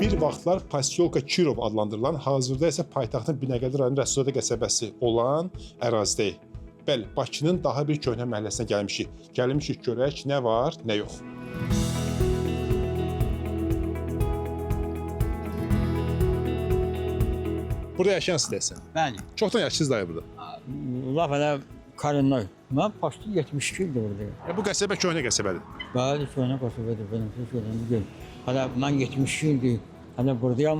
Bir vaxtlar Posyolka Kirov adlandırılan, hazırda isə paytaxtın Binəqədi rayonu Rəsulzadə qəsəbəsi olan ərazidəyik. Bəli, Bakının daha bir köhnə məhəlləsinə gəlmişik. Gəlmişik görək nə var, nə yox. Burada yaşayan sizlərsən? Bəli. Çoxdan yaşayırsınız dayı burada? Laf elə Karinay. Mən başda 72 ildir buradayım. Bu qəsəbə köhnə qəsəbədir. Bəli, köhnə qəsəbədir. Benim söyləyim. Hələ mən 72 ildir. Hələ buradayım.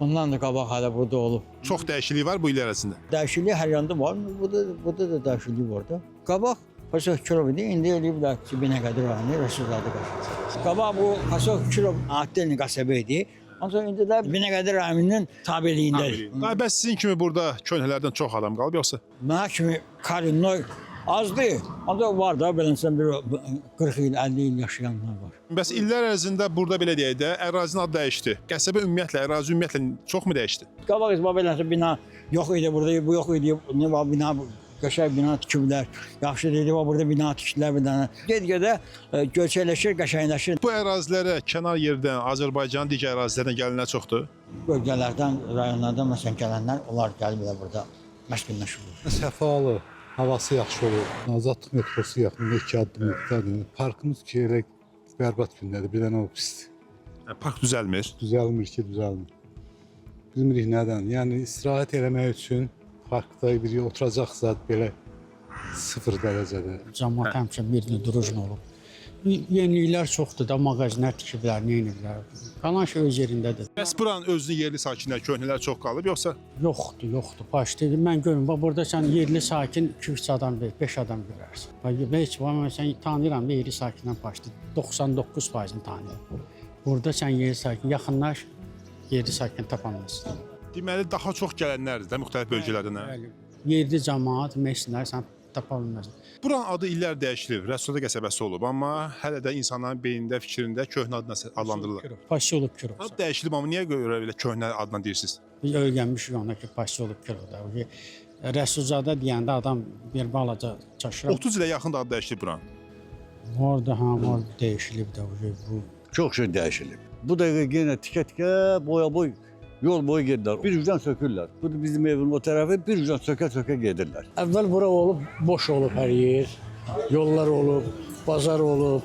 Bundan da qabaq hələ burada olub. Çox dəyişiklik var bu il ərzində. Dəyişiklik hər yanda var. Burada da dəyişiklik var da. Qabaq Pasok Kirov idi. İndi eləyiblər ki, Binəqədi rayonu Rəsulzadə qəsəbəsi. Qabaq bu Pasok Kirov adlı qəsəbə idi. Ancaq indi də Binəqədi rayonunun tabeliyindədir. Dayı, bəs sizin kimi burada köhnələrdən çox adam qalıb yoxsa? Mənə kimi Karinay azdır. Ancaq var da beləsən bir 40 il, 50 il yaşayanlar var. Bəs illər ərzində burada belə deyək də, ərazinin adı dəyişdi. Qəsəbə ümumiyyətlə, ərazi ümumiyyətlə çoxmu dəyişdi? Qabaq beləsən bina yox idi burada, bu yox idi. Ne var bina, qəşəng bina tikiblər. Yaxşı dedi, var burada bina tikdilər bir dənə. Get-gedə göçələşir, qəşəngləşir. Bu ərazilərə kənar yerdən, Azərbaycanın digər ərazilərindən gələnlər çoxdur. Bölgələrdən, rayonlardan məsələn gələnlər, onlar gəliblər burada məşğullaşırlar. Səfalı, havası yaxşı olur. Azadlıq metrosu yaxında 2 addımlıqdadır. Parkımız ki, elə bərbad gündədir, bir dənə o pisdir. Park düzəlmir. Düzəlmir ki, düzəlmir. Bilmirik nədən. Yəni istirahət eləmək üçün parkda bir oturacaqsa belə 0 dərəcədə. Cəmaət həmişə bir duruşun olub. Yeniliklər çoxdur da, mağazinlər tikiblər, neynirlər. Qalan şey öz yerindədir. Bəs buranın özünün yerli sakinlər, köhnələr çox qalıb yoxsa? Yoxdur. Başlayır. Mən görürüm, burada sən yerli sakin 2-3 adam, 5 adam görərsən. Heç var, mən tanıyıram da yerli sakindən başlayır. 99%-ni tanıyıram. Burada sən yerli sakin, yaxınlaş, yerli sakin tapanmazsın. Deməli, daha çox gələnlərdir də müxtəlif bölgələrdən. Bəli. Yerli cəmaət, məsələn, sən tapa bilməzsən. Buranın adı illər dəyişilib, Rəsulzadə qəsəbəsi olub, amma hələ də insanların beynində, fikrində köhnə adına adlandırılır. Posyolka Kirov. Ad dəyişilib, amma niyə görə belə köhnə adla deyirsiniz? Biz öyrənmişik ona ki, Posyolka Kirovda. Rəsulzadə deyəndə adam bir balaca çaşır. 30 ilə yaxın da ad dəyişilib buranın. Orada dəyişilib də bu. Çox şey dəyişilib. Bu dəqiqə yenə tikə-tikə, boya-boy, yol boyu gedirlər. Bir ucdan sökürlər. Bu da bizim evin o tərəfi bir ucdan sökə-sökə gedirlər. Əvvəl bura olub, boş olub hər yer. Yollar olub, bazar olub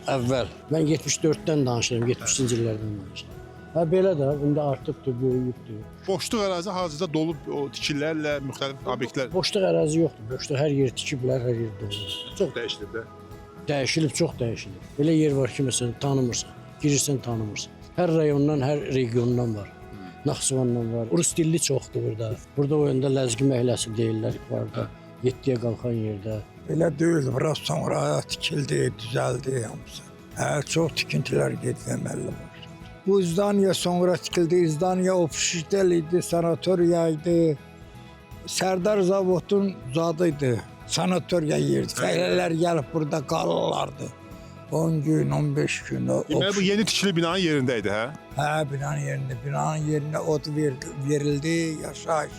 əvvəl. Mən 74-dən danışıram, 70-ci illərdən danışıram. Belə də, indi artıbdır, böyüyübdür. Boşluq ərazi hazırda dolub o tikililərlə, müxtəlif obyektlər. Boşluq ərazi yoxdur, boşluq hər yer tikiblər, hər yer dolub. Çox dəyişilib də. Dəyişilib, çox dəyişilib. Belə yer var ki, məsələn, tanımırsan, girirsən tanımırsan. Hər rayondan, hər regiondan var. Naxçıvandan var. Rus dilli çoxdur burada. Burada o yöndə ləzgi məhəlləsi deyirlər var da. 7-yə qalxan yerdə. Elə deyil, biraz sonra tikildi, düzəldi hamısı. Çox tikintilər getməli var. Bu izdaniya sonra tikildi, izdaniya ofisitel idi, sanatoriya idi. Sərdar Zavodun zadıydı, sanatoriya yerdi. Fəhlələr gəlib burada qalırlardı. 10 gün, 15 gün. Deməli, bu yeni tikili binanın yerindəydi, hə? Hə, binanın yerinə od verildi, yaşayış.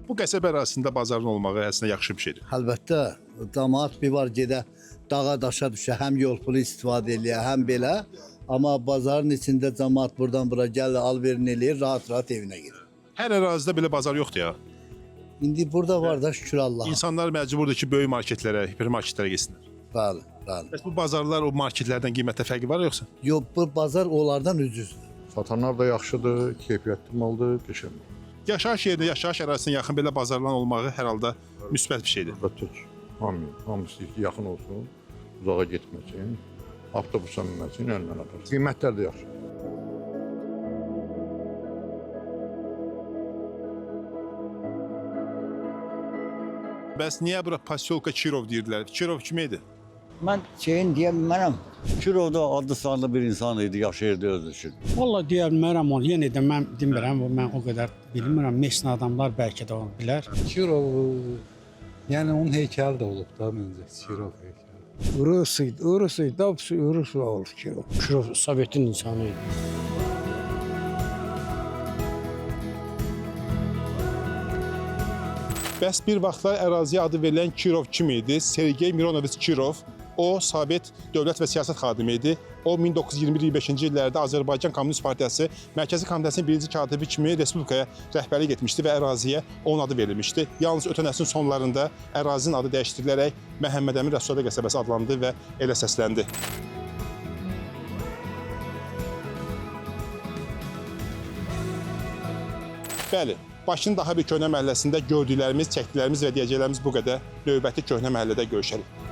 Bu qəsəbə ərazisində bazarın olmağı əslində yaxşı bir şeydir. Əlbəttə, cəmaət bir var gedə, dağa daşa düşə, həm yol pulu istifadə eləyə, həm belə. Amma bazarın içində cəmaət buradan bura gəlir, alverin eləyir, rahat-rahat evinə gedir. Hər ərazidə belə bazar yoxdur ya. İndi burada var da şükür Allaha. İnsanlar məcburdur ki, böyük marketlərə, hipermarketlərə getsinlər. Bəli. Bəs bu bazarlar o marketlərdən qiymətdə fərqi var yoxsa? Yox, bu bazar onlardan ücüzdür. Satanlar da yaxşıdır, keyfiyyətli maldır, qəşəngdir. Yaşayış yerində, yaşayış ərazisinə yaxın belə bazarların olmağı hər halda müsbət bir şeydir. Əlbəttə ki, hamısı yaxın olsun, uzağa getməsin, avtobusa minməsin, əllə aparsın. Qiymətlər də yaxşı. Bəs niyə bura Posyolka Kirov deyirdilər? Kirov kim idi? Mən deyə bilmərəm. Kirovda adlı sanlı bir insan idi, yaşayırdı öz üçün. Vallahi deyə bilmərəm onu. Yenə də mən demirəm, mən o qədər bilmirəm. Mesin adamlar bəlkə də onu bilər. Kirov, yəni onun heykəli də olub da məncə, Kirov heykəli. Rus idi, Rus olub Kirov. Kirov Sovetin insanı idi. Bəs bir vaxtlar əraziyə adı verilən Kirov kim idi? Sergey Mironoviç Kirov O, Sovet dövlət və siyasət xadimi idi. O, 1921-25-ci illərdə Azərbaycan Kommunist Partiyası Mərkəzi Komitəsinin birinci katibi kimi Respublikaya rəhbərlik etmişdi və əraziyə onun adı verilmişdi. Yalnız ötən əsrin sonlarında ərazinin adı dəyişdirilərək Məhəmməd Əmin Rəssuzadə qəsəbəsi adlandı və elə səsləndi. Bəli, Bakının daha bir köhnə məhəlləsində gördüklərimiz, çəkdiklərimiz və deyəcəklərimiz bu qədər. Növbəti köhnə məhəllədə görüşərik.